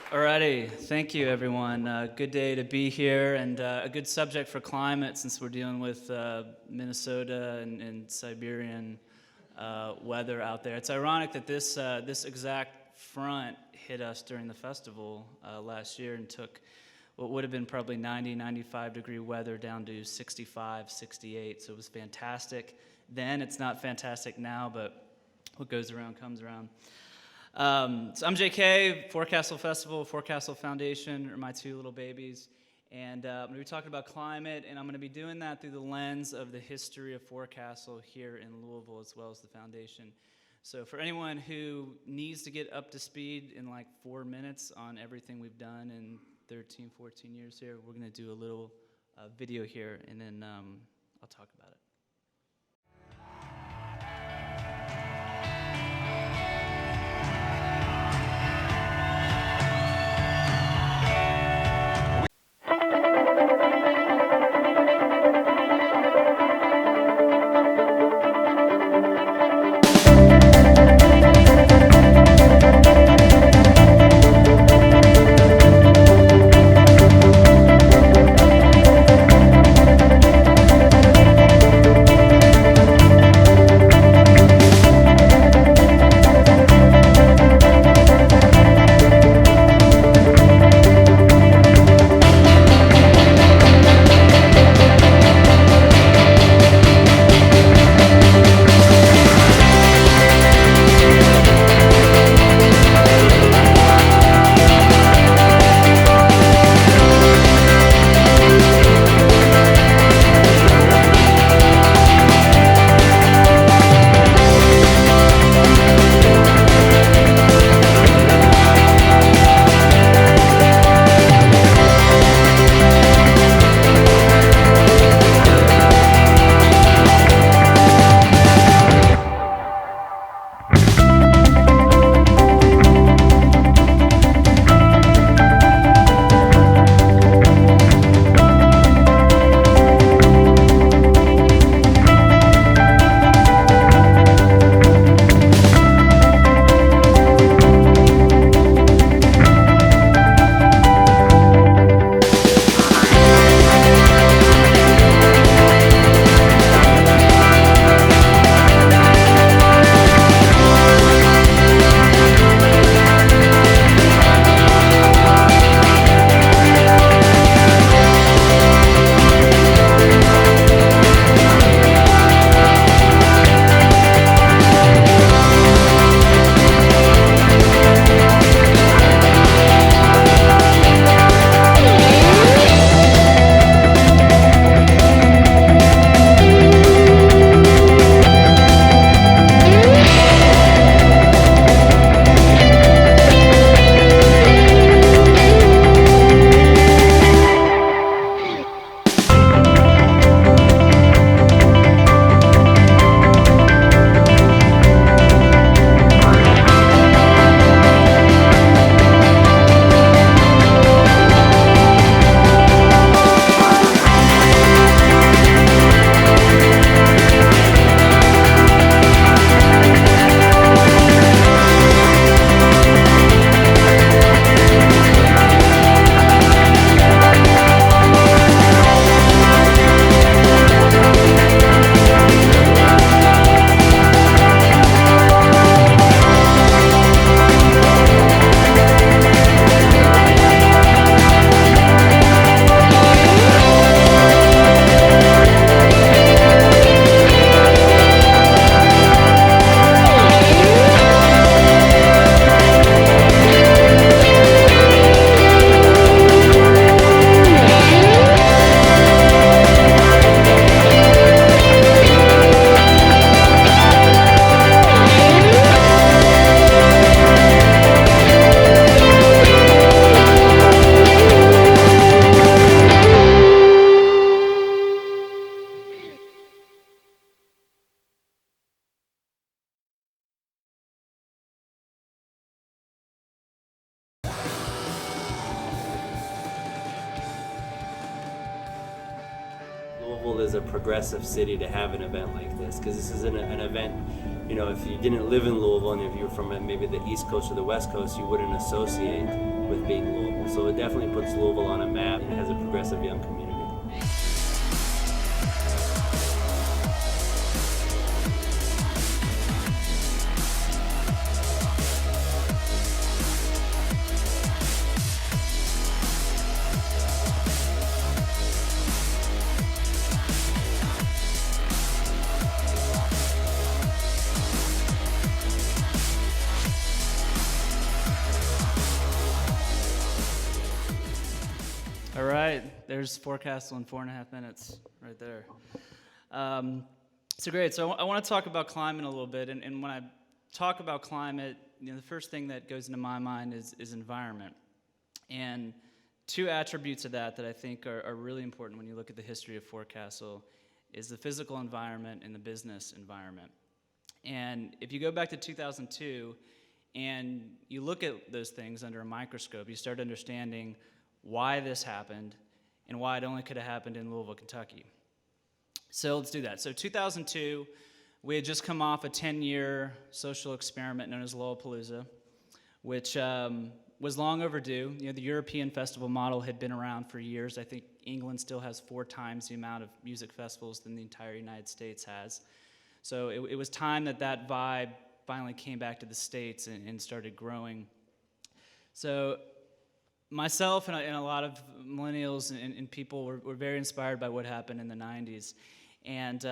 Alrighty, thank you everyone. Good day to be here, and a good subject for climate since we're dealing with Minnesota and Siberian weather out there. It's ironic that this exact front hit us during the festival last year and took what would have been probably 90, 95 degree weather down to 65, 68. So it was fantastic then. It's not fantastic now, but what goes around comes around. So I'm JK, Forecastle Festival, Forecastle Foundation are my two little babies, and I'm going to be talking about climate, and I'm going to be doing that through the lens of the history of Forecastle here in Louisville as well as the foundation. So for anyone who needs to get up to speed in like 4 minutes on everything we've done in 13, 14 years here, we're going to do a little video here, and then I'll talk about it. Forecastle is a progressive city to have an event like this, because this is an event, you know, if you didn't live in Louisville and if you were from maybe the East Coast or the West Coast, you wouldn't associate with being Louisville. So it definitely puts Louisville on a map and has a progressive young community. All right, there's Forecastle in 4.5 minutes, right there. So great. So I want to talk about climate a little bit, and when I talk about climate, you know, the first thing that goes into my mind is environment, and two attributes of that I think are really important when you look at the history of Forecastle is the physical environment and the business environment. And if you go back to 2002 and you look at those things under a microscope, you start understanding why this happened and why it only could have happened in Louisville, Kentucky. So let's do that. So 2002, we had just come off a 10-year social experiment known as Lollapalooza, which was long overdue. You know, the European festival model had been around for years. I think England still has 4 times the amount of music festivals than the entire United States has. So it was time that vibe finally came back to the States and started growing. So myself and a lot of millennials and people were very inspired by what happened in the 90s. And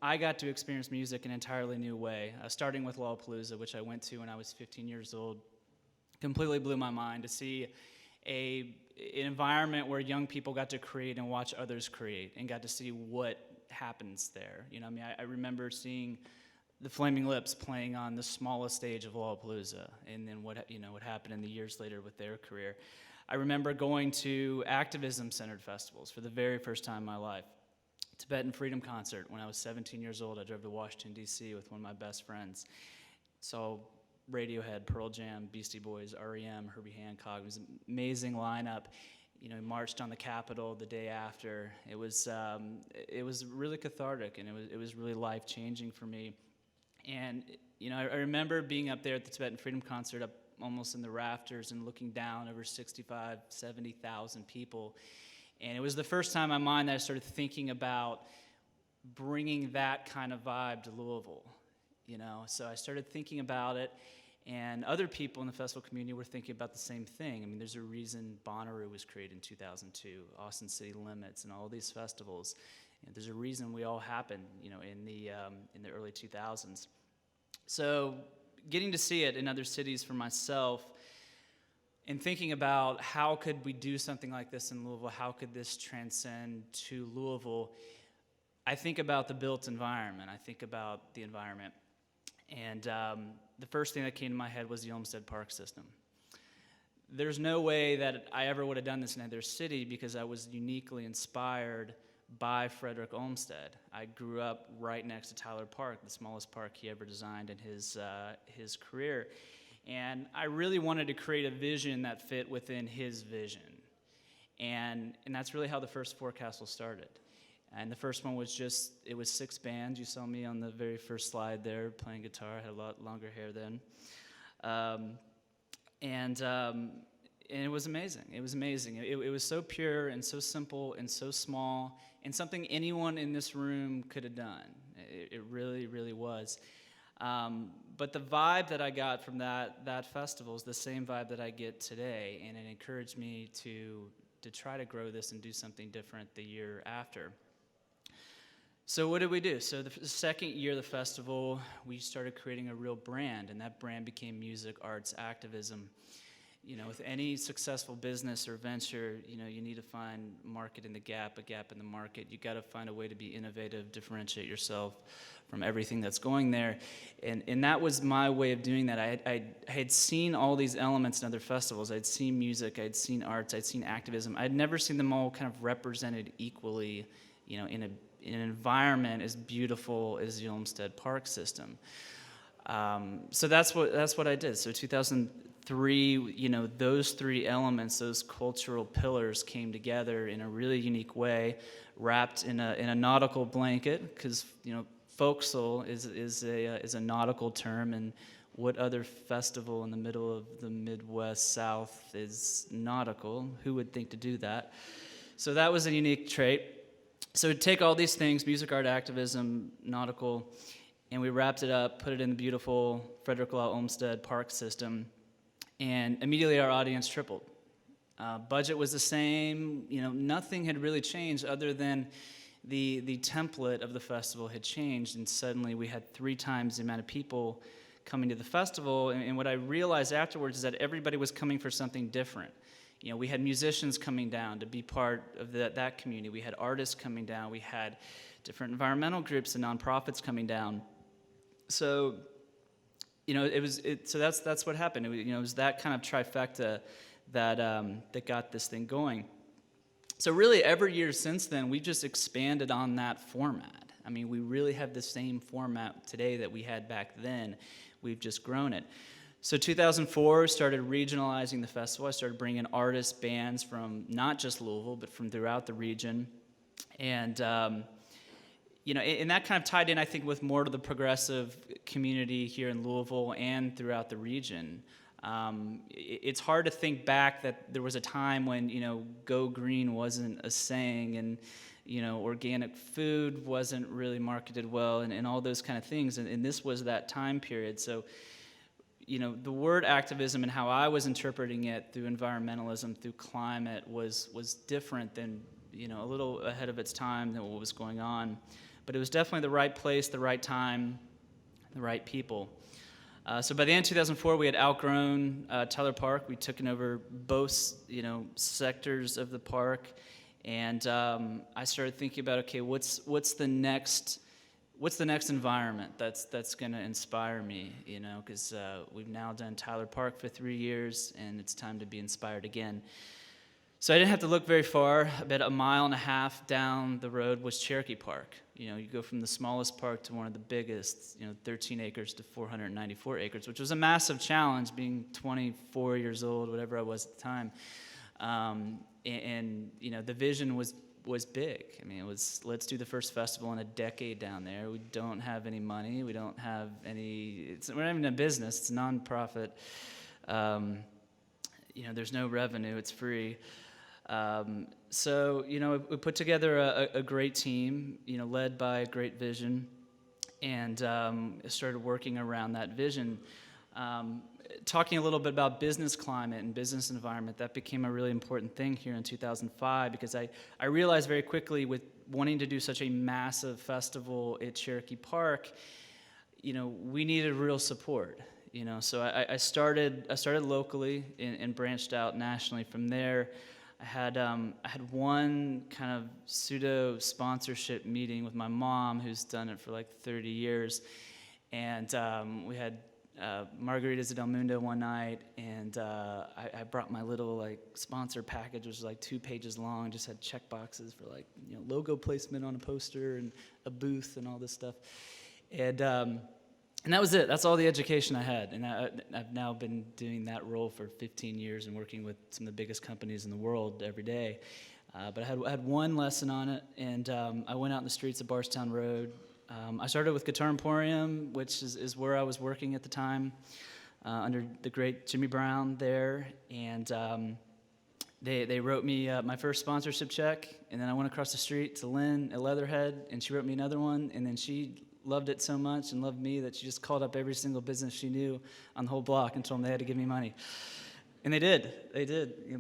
I got to experience music in an entirely new way, starting with Lollapalooza, which I went to when I was 15 years old. Completely blew my mind to see an environment where young people got to create and watch others create and got to see what happens there. You know, I mean, I remember seeing the Flaming Lips playing on the smallest stage of Lollapalooza, and then what happened in the years later with their career. I remember going to Activism-centered festivals for the very first time in my life. Tibetan Freedom Concert when I was 17 years old. I drove to Washington, D.C. with one of my best friends. Saw Radiohead, Pearl Jam, Beastie Boys, R.E.M., Herbie Hancock. It was an amazing lineup. You know, marched on the Capitol the day after. It was really cathartic, and it was really life-changing for me. And, you know, I remember being up there at the Tibetan Freedom Concert, up almost in the rafters and looking down over 65, 70,000 people. And it was the first time in my mind that I started thinking about bringing that kind of vibe to Louisville, you know. So I started thinking about it, and other people in the festival community were thinking about the same thing. I mean, there's a reason Bonnaroo was created in 2002, Austin City Limits, and all these festivals. And there's a reason we all happened, you know, in the early 2000s. So getting to see it in other cities for myself and thinking about how could we do something like this in Louisville, how could this transcend to Louisville, I think about the built environment. I think about the environment. And the first thing that came to my head was the Olmsted Park system. There's no way that I ever would have done this in another city because I was uniquely inspired by Frederick Olmsted. I grew up right next to Tyler Park, the smallest park he ever designed in his career. And I really wanted to create a vision that fit within his vision. And that's really how the first Forecastle started. And the first one was it was 6 bands. You saw me on the very first slide there playing guitar. I had a lot longer hair then. And it was amazing. It was amazing. It was so pure and so simple and so small and something anyone in this room could have done. It really, really was. But the vibe that I got from that festival is the same vibe that I get today, and it encouraged me to try to grow this and do something different the year after. So what did we do? So the second year of the festival, we started creating a real brand, and that brand became Music, Arts, Activism. You know, with any successful business or venture, you know, you need to find market in the gap, a gap in the market. You got to find a way to be innovative, differentiate yourself from everything that's going there. And that was my way of doing that. I had seen all these elements in other festivals. I'd seen music, I'd seen arts, I'd seen activism. I'd never seen them all kind of represented equally, you know, in an environment as beautiful as the Olmsted Park system. So that's what I did. So 2003, those three elements, those cultural pillars came together in a really unique way, wrapped in a nautical blanket, because Forecastle is a nautical term, and what other festival in the middle of the Midwest South is nautical? Who would think to do that? So that was a unique trait. So we'd take all these things, music, art, activism, nautical, and we wrapped it up, put it in the beautiful Frederick Law Olmsted park system, and immediately our audience tripled. Budget was the same, nothing had really changed other than the template of the festival had changed, and suddenly we had 3 times the amount of people coming to the festival. And what I realized afterwards is that everybody was coming for something different. We had musicians coming down to be part of that community. We had artists coming down. We had different environmental groups and nonprofits coming down. So, so that's what happened. It was that kind of trifecta that got this thing going. So really, every year since then, we've just expanded on that format. I mean, we really have the same format today that we had back then. We've just grown it. So 2004, started regionalizing the festival. I started bringing artists, bands from not just Louisville, but from throughout the region. And, and that kind of tied in, I think, with more to the progressive community here in Louisville and throughout the region. It's hard to think back that there was a time when, go green wasn't a saying, and, organic food wasn't really marketed well, and all those kind of things. And this was that time period. So, the word activism and how I was interpreting it through environmentalism, through climate, was different than, a little ahead of its time than what was going on. But it was definitely the right place, the right time, the right people. So by the end of 2004, we had outgrown Tyler Park. We'd taken over both, sectors of the park, and I started thinking about, okay, what's the next environment that's going to inspire me, because we've now done Tyler Park for 3 years, and it's time to be inspired again. So I didn't have to look very far. About a mile and a half down the road was Cherokee Park. You go from the smallest park to one of the biggest, 13 acres to 494 acres, which was a massive challenge, being 24 years old, whatever I was at the time. The vision was big. I mean, it was, let's do the first festival in a decade down there. We don't have any money. We don't have any, we're not even a business. It's a nonprofit. There's no revenue. It's free. So, we put together a great team, led by a great vision, and started working around that vision. Talking a little bit about business climate and business environment, that became a really important thing here in 2005, because I realized very quickly, with wanting to do such a massive festival at Cherokee Park, we needed real support. So I started locally and branched out nationally from there. I had one kind of pseudo sponsorship meeting with my mom, who's done it for like 30 years, and we had margaritas at Del Mundo one night, and I brought my little sponsor package, which was like 2 pages long, just had check boxes for logo placement on a poster and a booth and all this stuff, and that was it. That's all the education I had, and I've now been doing that role for 15 years and working with some of the biggest companies in the world every day. But I had one lesson on it, and I went out in the streets of Barstown Road. I started with Guitar Emporium, which is where I was working at the time, under the great Jimmy Brown there, and they wrote me my first sponsorship check, and then I went across the street to Lynn at Leatherhead, and she wrote me another one, and then she loved it so much and loved me that she just called up every single business she knew on the whole block and told them they had to give me money. And they did.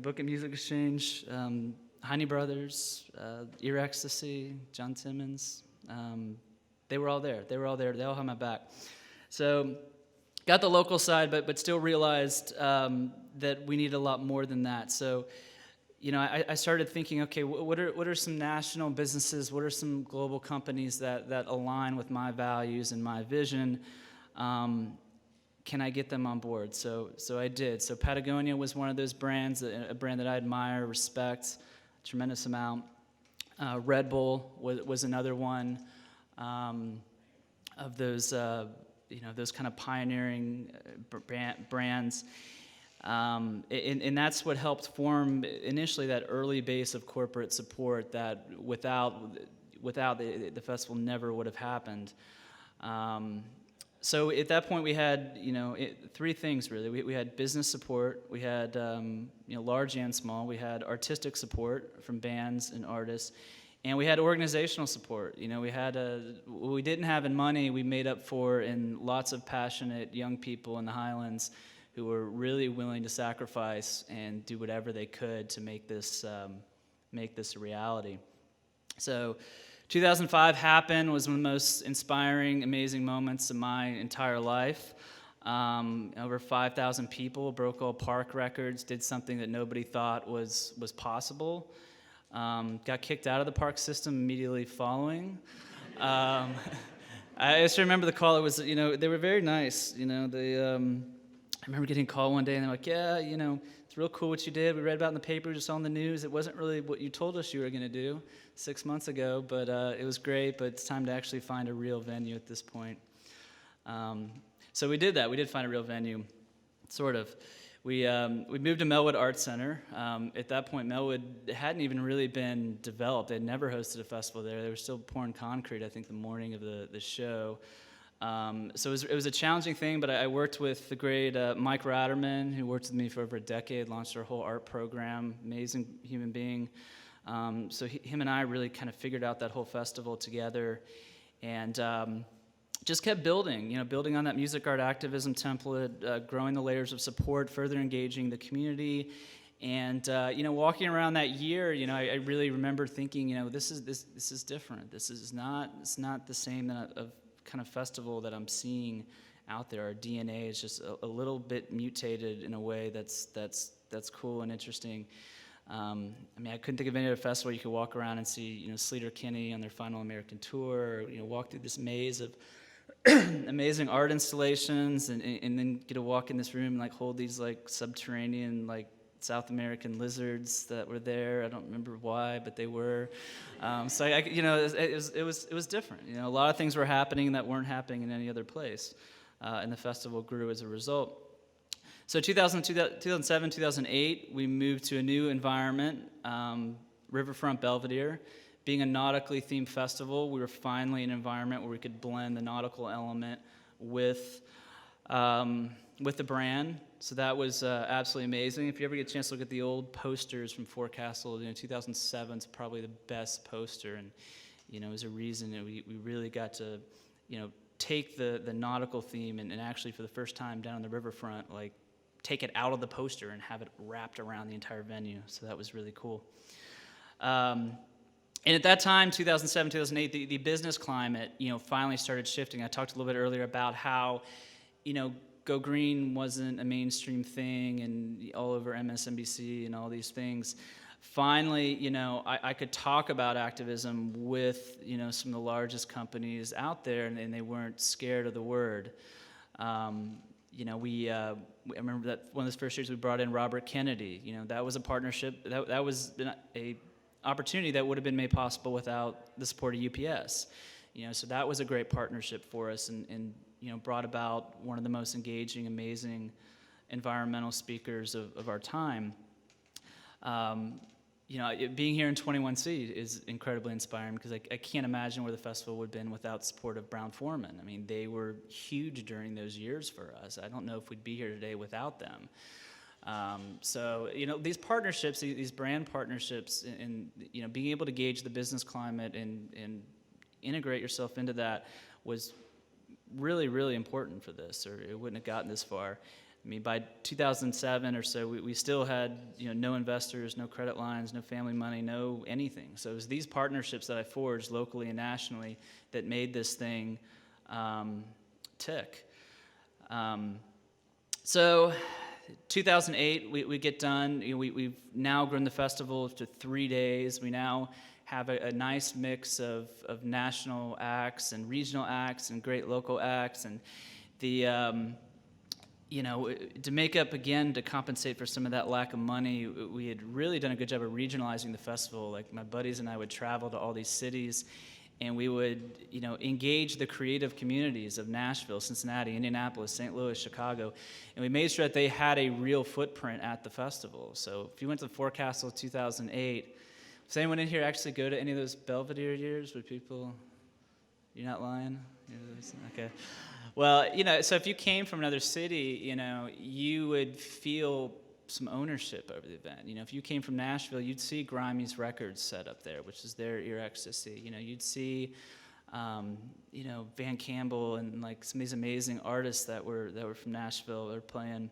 Book and Music Exchange, Heine Brothers, Ear Ecstasy, John Timmons. They were all there. They all had my back. So got the local side, but still realized that we need a lot more than that. So, I started thinking, okay, what are some national businesses? What are some global companies that align with my values and my vision? Can I get them on board? So I did. So Patagonia was one of those brands, a brand that I admire, respect, a tremendous amount. Red Bull was another one of those, those kind of pioneering brands. And that's what helped form initially that early base of corporate support that without the festival never would have happened. So at that point we had three things really. We had business support, we had large and small, we had artistic support from bands and artists, and we had organizational support. We had what we didn't have in money we made up for in lots of passionate young people in the Highlands who were really willing to sacrifice and do whatever they could to make this a reality. So 2005 happened, was one of the most inspiring, amazing moments of my entire life. Over 5,000 people broke all park records, did something that nobody thought was possible. Got kicked out of the park system immediately following. I just remember the call. It was, they were very nice. I remember getting a call one day, and they're like, yeah, it's real cool what you did. We read about it in the paper, just on the news. It wasn't really what you told us you were going to do 6 months ago, but it was great, but it's time to actually find a real venue at this point. So we did that. We did find a real venue, sort of. We moved to Melwood Arts Center. At that point, Melwood hadn't even really been developed. They had never hosted a festival there. They were still pouring concrete, I think, the morning of the show. So it was a challenging thing, but I worked with the great Mike Ratterman, who worked with me for over a decade, launched our whole art program, amazing human being. So him and I really kind of figured out that whole festival together, and just kept building, building on that music art activism template, growing the layers of support, further engaging the community. And walking around that year, I really remember thinking, this is different. It's not the same of kind of festival that I'm seeing out there. Our DNA is just a little bit mutated in a way that's cool and interesting. I couldn't think of any other festival you could walk around and see, Sleater Kinney on their final American tour, or, walk through this maze of amazing art installations, and then get to walk in this room and hold these subterranean South American lizards that were there. I don't remember why, but they were. So it was different. A lot of things were happening that weren't happening in any other place, and the festival grew as a result. So 2007, 2008, we moved to a new environment, Riverfront Belvedere. Being a nautically themed festival, we were finally in an environment where we could blend the nautical element with the brand. So that was absolutely amazing. If you ever get a chance to look at the old posters from Forecastle, 2007 is probably the best poster, and it was a reason that we really got to take the nautical theme and actually for the first time down on the riverfront take it out of the poster and have it wrapped around the entire venue. So that was really cool. And at that time, 2007, 2008, the business climate, finally started shifting. I talked a little bit earlier about how, Go Green wasn't a mainstream thing and all over MSNBC and all these things. Finally, I could talk about activism with, some of the largest companies out there, and they weren't scared of the word. I remember that one of the first years we brought in Robert Kennedy. That was a partnership. That was a opportunity that would have been made possible without the support of UPS. So that was a great partnership for us, and brought about one of the most engaging, amazing environmental speakers of our time. Being here in 21C is incredibly inspiring because I can't imagine where the festival would have been without support of Brown-Forman. They were huge during those years for us. I don't know if we'd be here today without them. So these partnerships, these brand partnerships, and being able to gauge the business climate and integrate yourself into that was really, really important for this, or it wouldn't have gotten this far. By 2007 or so, we still had no investors, no credit lines, no family money, no anything. So it was these partnerships that I forged locally and nationally that made this thing tick. So 2008, we get done. We've now grown the festival to 3 days. We now have a nice mix of national acts and regional acts and great local acts, and the to make up again, to compensate for some of that lack of money, we had really done a good job of regionalizing the festival. My buddies and I would travel to all these cities and we would, engage the creative communities of Nashville, Cincinnati, Indianapolis, St. Louis, Chicago, and we made sure that they had a real footprint at the festival. So if you went to Forecastle 2008, does anyone in here actually go to any of those Belvedere years? Would people? You're not lying? Okay. Well, so if you came from another city, you would feel some ownership over the event. If you came from Nashville, you'd see Grimey's Records set up there, which is their ear ecstasy. You'd see, Van Campbell and like some of these amazing artists that were from Nashville are playing,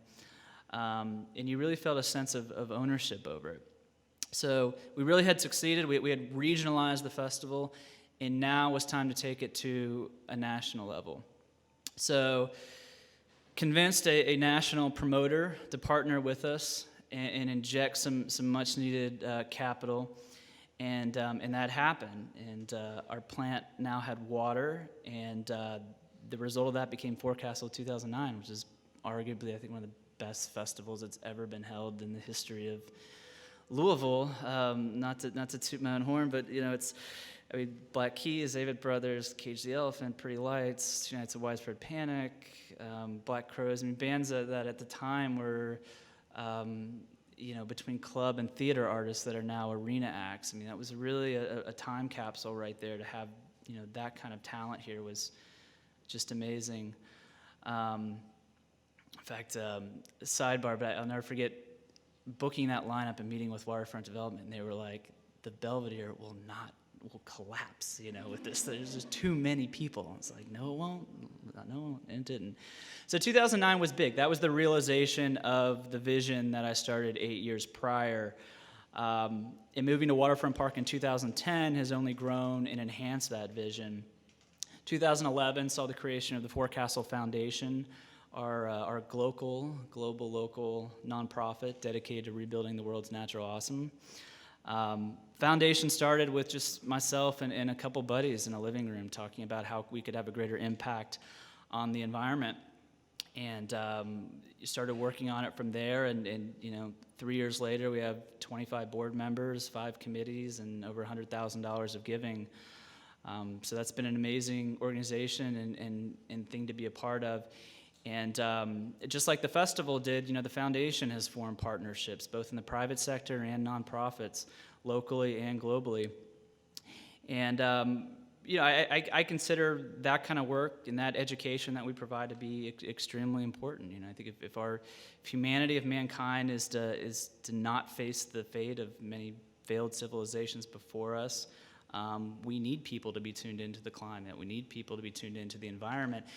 and you really felt a sense of ownership over it. So we really had succeeded. We had regionalized the festival, and now it was time to take it to a national level. So convinced a national promoter to partner with us and inject some much needed capital, and that happened. And our plant now had water, and the result of that became Forecastle 2009, which is arguably, I think, one of the best festivals that's ever been held in the history of Louisville. Not to toot my own horn, but Black Keys, David Brothers, Cage the Elephant, Pretty Lights, Tonight's a Widespread Panic, Black Crows. Bands that at the time were, between club and theater artists that are now arena acts. That was really a time capsule right there. To have, that kind of talent here was just amazing. In fact, sidebar, but I'll never forget booking that lineup and meeting with Waterfront Development, and they were like, the Belvedere will collapse, with this. There's just too many people. It's like, no, it won't. No, it didn't. So 2009 was big. That was the realization of the vision that I started 8 years prior. And moving to Waterfront Park in 2010 has only grown and enhanced that vision. 2011 saw the creation of the Forecastle Foundation, our global local nonprofit dedicated to rebuilding the world's natural awesome. Foundation started with just myself and a couple buddies in a living room talking about how we could have a greater impact on the environment. And started working on it from there, and 3 years later we have 25 board members, 5 committees, and over $100,000 of giving. So that's been an amazing organization and thing to be a part of. And just like the festival did, the foundation has formed partnerships, both in the private sector and nonprofits, locally and globally. And I consider that kind of work and that education that we provide to be extremely important. I think if humanity, if mankind is to not face the fate of many failed civilizations before us, we need people to be tuned into the climate. We need people to be tuned into the environment.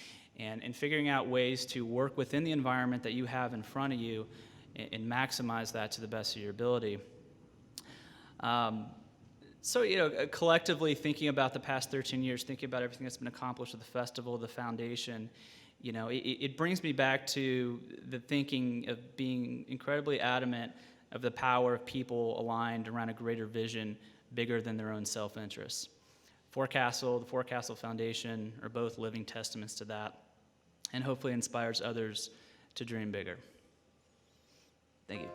And figuring out ways to work within the environment that you have in front of you and maximize that to the best of your ability. Collectively thinking about the past 13 years, thinking about everything that's been accomplished with the festival, the foundation, it brings me back to the thinking of being incredibly adamant of the power of people aligned around a greater vision bigger than their own self-interest. Forecastle, the Forecastle Foundation are both living testaments to that, and hopefully inspires others to dream bigger. Thank you.